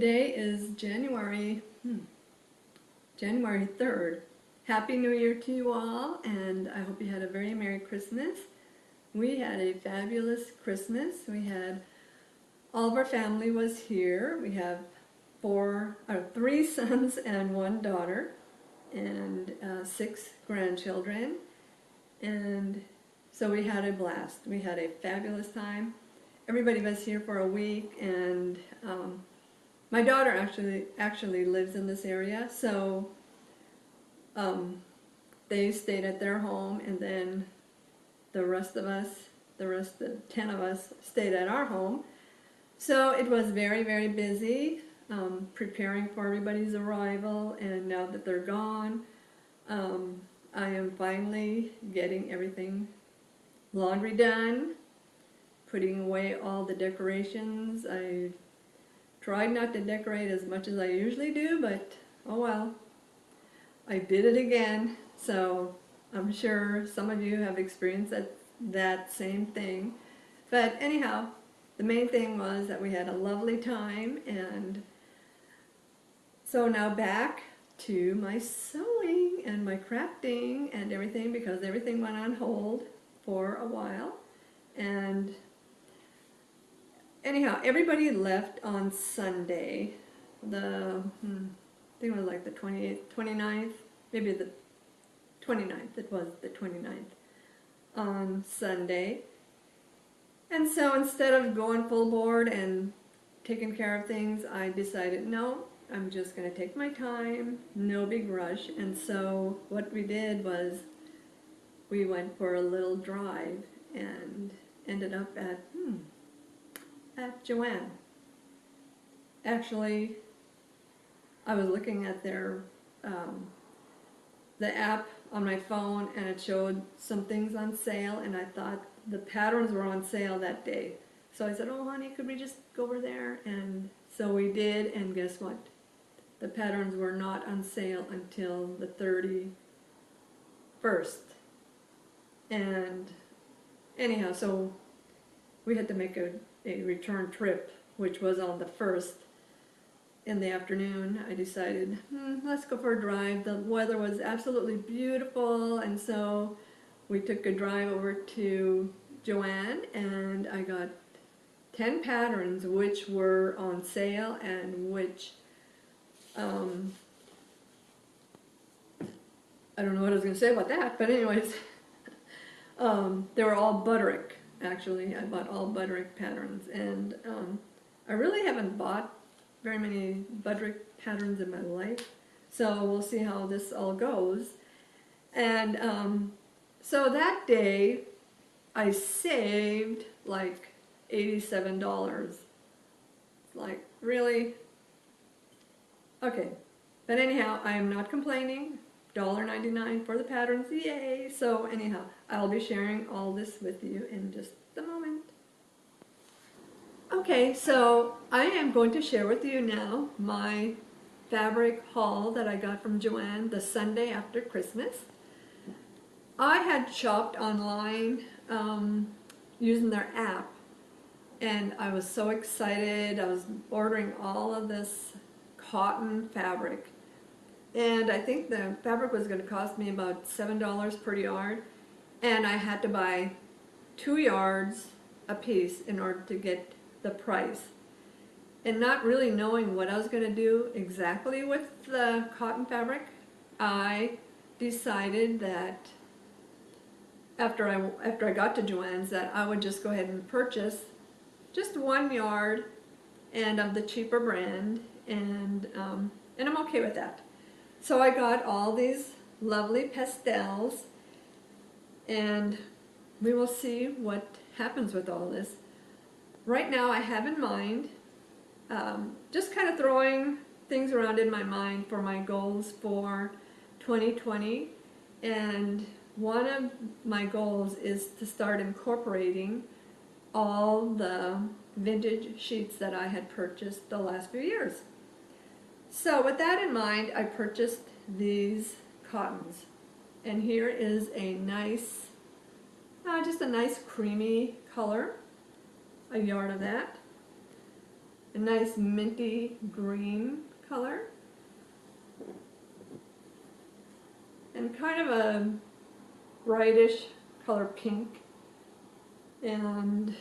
Today is January 3rd. Happy New Year to you all, and I hope you had a very Merry Christmas. We had a fabulous Christmas. We had all of our family was here. We have three sons and one daughter, and 6 grandchildren, and so we had a blast. We had a fabulous time. Everybody was here for a week, and my daughter actually lives in this area, so they stayed at their home, and then the rest of 10 of us stayed at our home. So it was very, very busy, preparing for everybody's arrival, and now that they're gone, I am finally getting everything, laundry done, putting away all the decorations. I tried not to decorate as much as I usually do, but oh well, I did it again. So I'm sure some of you have experienced that same thing. But anyhow, the main thing was that we had a lovely time, and so now back to my sewing and my crafting and everything, because everything went on hold for a while. And anyhow, everybody left on Sunday, I think it was like the 28th, 29th, maybe the 29th, it was the 29th on Sunday. And so instead of going full board and taking care of things, I decided, no, I'm just going to take my time, no big rush. And so what we did was we went for a little drive and ended up at Joann. Actually, I was looking at their the app on my phone, and it showed some things on sale, and I thought the patterns were on sale that day. So I said, oh honey, could we just go over there? And so we did, and guess what? The patterns were not on sale until the 31st. And anyhow, so we had to make a return trip, which was on the 1st. In the afternoon, I decided, let's go for a drive. The weather was absolutely beautiful, and so we took a drive over to Joann, and I got 10 patterns which were on sale, and which I don't know what I was going to say about that, but anyways, they were all Butterick. Actually, I bought all Butterick patterns, and I really haven't bought very many Butterick patterns in my life, so we'll see how this all goes. And so that day I saved like $87. Like, really? Okay, but anyhow, I am not complaining. $1.99 for the patterns, yay! So anyhow, I'll be sharing all this with you in just a moment. Okay, so I am going to share with you now my fabric haul that I got from Joann the Sunday after Christmas. I had shopped online using their app, and I was so excited. I was ordering all of this cotton fabric, and I think the fabric was going to cost me about $7 per yard, and I had to buy 2 yards a piece in order to get the price. And not really knowing what I was going to do exactly with the cotton fabric, I decided that after I got to Joann's, that I would just go ahead and purchase just 1 yard and of the cheaper brand, and I'm okay with that. So I got all these lovely pastels, and we will see what happens with all this. Right now I have in mind, just kind of throwing things around in my mind for my goals for 2020, and one of my goals is to start incorporating all the vintage sheets that I had purchased the last few years. So with that in mind, I purchased these cottons, and here is a nice, just a nice creamy color, a yard of that. a nice minty green color. And kind of a brightish color pink. And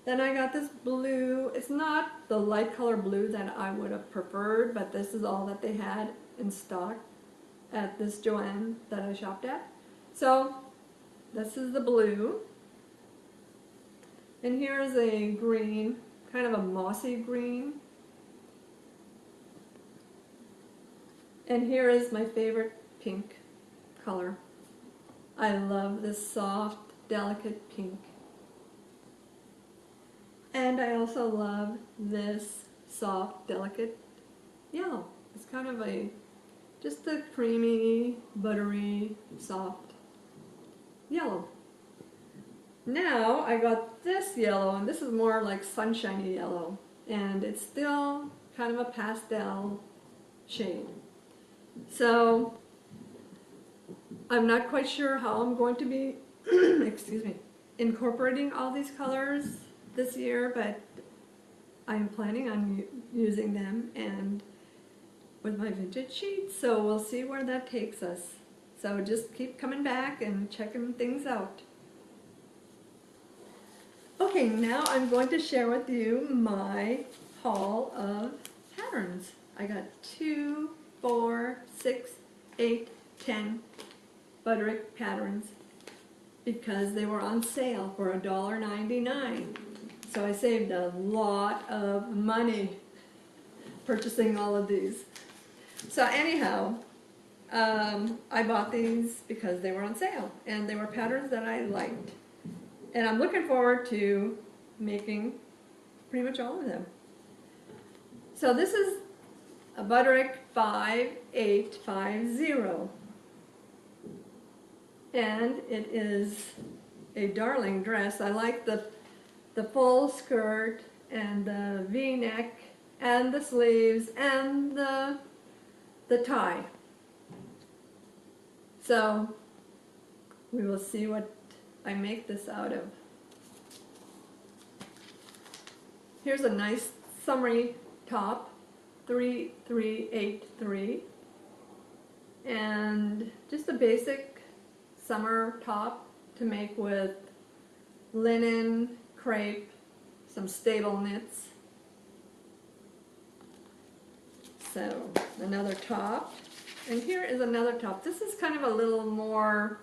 then I got this blue. It's not the light color blue that I would have preferred, but this is all that they had in stock at this Joann that I shopped at. So this is the blue. And here's a green, kind of a mossy green. And here is my favorite pink color. I love this soft, delicate pink. And I also love this soft, delicate yellow. It's kind of just a creamy, buttery, soft yellow. Now I got this yellow, and this is more like sunshiny yellow. And it's still kind of a pastel shade. So I'm not quite sure how I'm going to be excuse me, incorporating all these colors this year, but I'm planning on using them and with my vintage sheets, so we'll see where that takes us. So just keep coming back and checking things out. Okay, now I'm going to share with you my haul of patterns. I got 2, 4, 6, 8, 10 Butterick patterns because they were on sale for $1.99. So I saved a lot of money purchasing all of these. So anyhow, I bought these because they were on sale and they were patterns that I liked. And I'm looking forward to making pretty much all of them. So this is a Butterick 5850. And it is a darling dress. I like the full skirt and the V-neck and the sleeves and the tie. So we will see what I make this out of. Here's a nice summery top, 3383, and just a basic summer top to make with linen, crepe, some stable knits. So another top, and here is another top. This is kind of a little more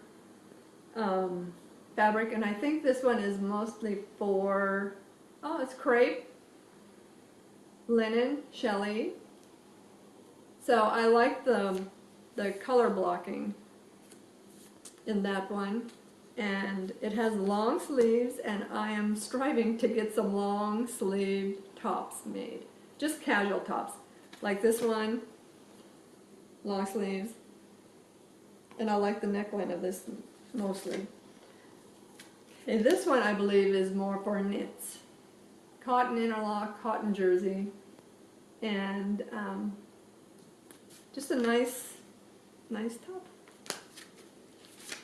fabric, and I think this one is mostly for, oh, it's crepe, linen, chelly. So I like the color blocking in that one, and it has long sleeves, and I am striving to get some long sleeved tops made, just casual tops like this one, long sleeves, and I like the neckline of this mostly. And this one I believe is more for knits, cotton interlock, cotton jersey, and just a nice top.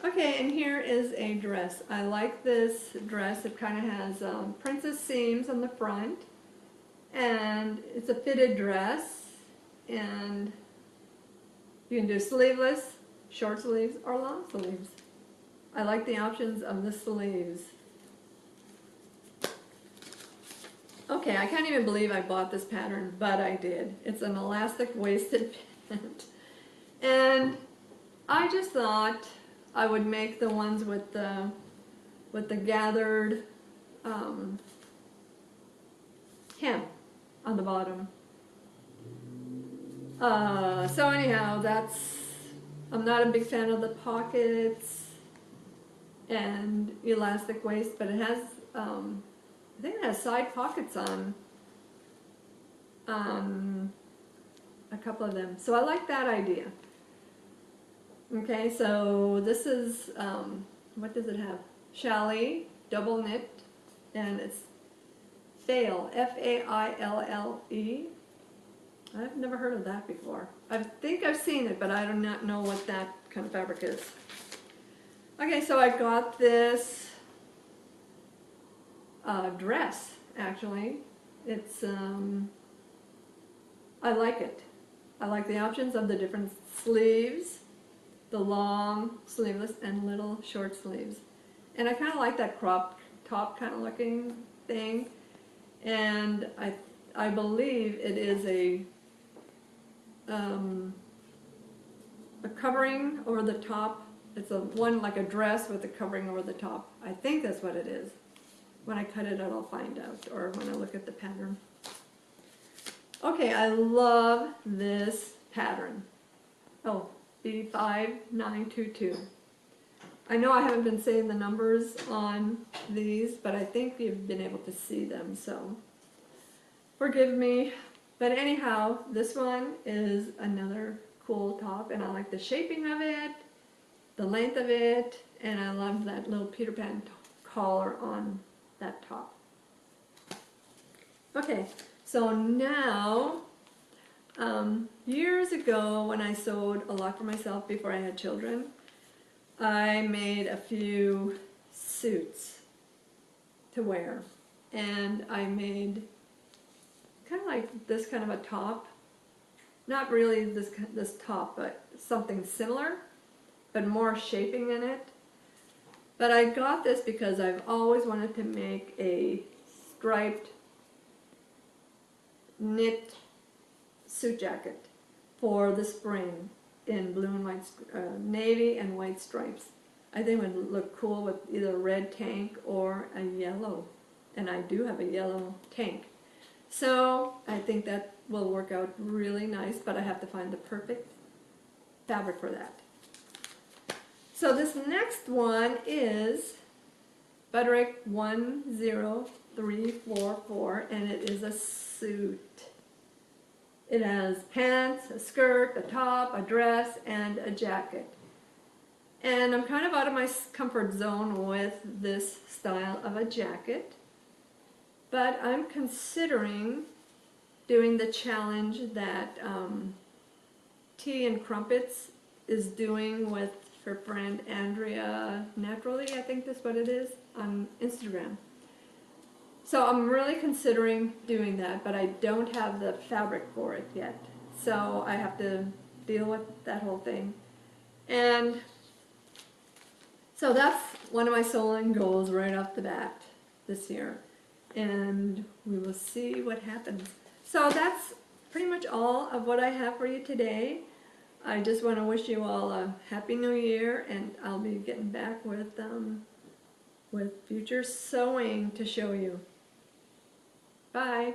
Okay, and here is a dress. I like this dress. It kind of has princess seams on the front, and it's a fitted dress, and you can do sleeveless, short sleeves, or long sleeves. I like the options of the sleeves. Okay, I can't even believe I bought this pattern, but I did. It's an elastic waisted pant. And I just thought I would make the ones with the gathered hem on the bottom. So anyhow, I'm not a big fan of the pockets and elastic waist, but it has, I think it has side pockets on a couple of them. So I like that idea. Okay, so this is, what does it have? Challis, double knit, and it's Faille, F-A-I-L-L-E. I've never heard of that before. I think I've seen it, but I do not know what that kind of fabric is. Okay, so I got this dress, actually, It's, I like it. I like the options of the different sleeves, the long sleeveless and little short sleeves. And I kind of like that crop top kind of looking thing. And I believe it is a covering over the top. It's a one like a dress with a covering over the top. I think that's what it is. When I cut it out, I'll find out, or when I look at the pattern. Okay, I love this pattern. Oh, B5922. I know I haven't been saying the numbers on these, but I think you've been able to see them, so forgive me. But anyhow, this one is another cool top, and I like the shaping of it, the length of it, and I love that little Peter Pan collar on that top. Okay, so now, years ago when I sewed a lot for myself before I had children, I made a few suits to wear, and I made kind of like this kind of a top. Not really this top, but something similar, but more shaping in it. But I got this because I've always wanted to make a striped knit suit jacket for the spring in blue and white, navy and white stripes. I think it would look cool with either a red tank or a yellow, and I do have a yellow tank. So I think that will work out really nice, but I have to find the perfect fabric for that. So this next one is Butterick 10344, and it is a suit. It has pants, a skirt, a top, a dress, and a jacket. And I'm kind of out of my comfort zone with this style of a jacket, but I'm considering doing the challenge that Tea and Crumpets is doing with her friend Andrea Naturally, I think that's what it is, on Instagram. So I'm really considering doing that, but I don't have the fabric for it yet. So I have to deal with that whole thing. And so that's one of my sewing goals right off the bat this year. And we will see what happens. So that's pretty much all of what I have for you today. I just want to wish you all a Happy New Year, and I'll be getting back with future sewing to show you. Bye.